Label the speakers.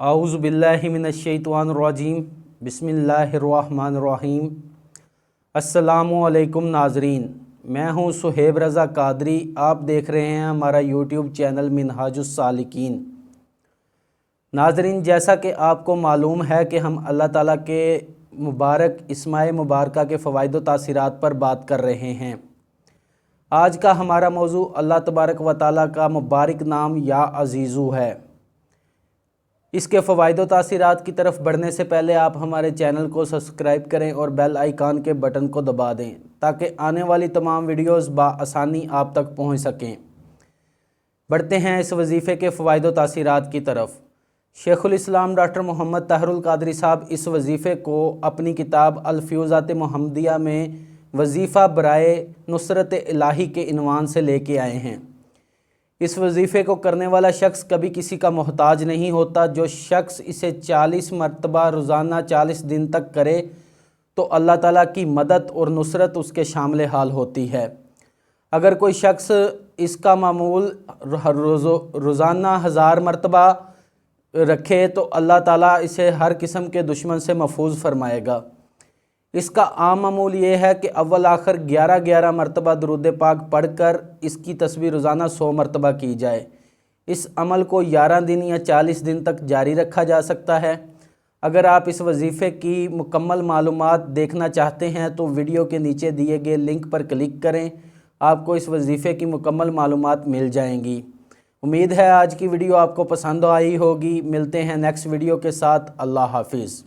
Speaker 1: اعوذ باللہ من الشیطان الرجیم بسم اللہ الرحمن الرحیم۔ السلام علیکم ناظرین، میں ہوں صہیب رضا قادری۔ آپ دیکھ رہے ہیں ہمارا یوٹیوب چینل منہاج السالکین۔ ناظرین، جیسا کہ آپ کو معلوم ہے کہ ہم اللہ تعالیٰ کے مبارک اسماء مبارکہ کے فوائد و تاثیرات پر بات کر رہے ہیں۔ آج کا ہمارا موضوع اللہ تبارک و تعالیٰ کا مبارک نام یا عزیزو ہے۔ اس کے فوائد و تاثیرات کی طرف بڑھنے سے پہلے آپ ہمارے چینل کو سبسکرائب کریں اور بیل آئیکن کے بٹن کو دبا دیں تاکہ آنے والی تمام ویڈیوز بآسانی آپ تک پہنچ سکیں۔ بڑھتے ہیں اس وظیفے کے فوائد و تاثیرات کی طرف۔ شیخ الاسلام ڈاکٹر محمد طاہر القادری صاحب اس وظیفے کو اپنی کتاب الفیوزات محمدیہ میں وظیفہ برائے نصرت الہی کے عنوان سے لے کے آئے ہیں۔ اس وظیفے کو کرنے والا شخص کبھی کسی کا محتاج نہیں ہوتا۔ جو شخص اسے 40 مرتبہ روزانہ 40 دن تک کرے تو اللہ تعالیٰ کی مدد اور نصرت اس کے شامل حال ہوتی ہے۔ اگر کوئی شخص اس کا معمول روزانہ 1000 مرتبہ رکھے تو اللہ تعالیٰ اسے ہر قسم کے دشمن سے محفوظ فرمائے گا۔ اس کا عام معمول یہ ہے کہ اول آخر 11 مرتبہ درود پاک پڑھ کر اس کی تسبیح روزانہ 100 مرتبہ کی جائے۔ اس عمل کو 11 دن یا 40 دن تک جاری رکھا جا سکتا ہے۔ اگر آپ اس وظیفے کی مکمل معلومات دیکھنا چاہتے ہیں تو ویڈیو کے نیچے دیے گئے لنک پر کلک کریں، آپ کو اس وظیفے کی مکمل معلومات مل جائیں گی۔ امید ہے آج کی ویڈیو آپ کو پسند آئی ہوگی۔ ملتے ہیں نیکسٹ ویڈیو کے ساتھ۔ اللہ حافظ۔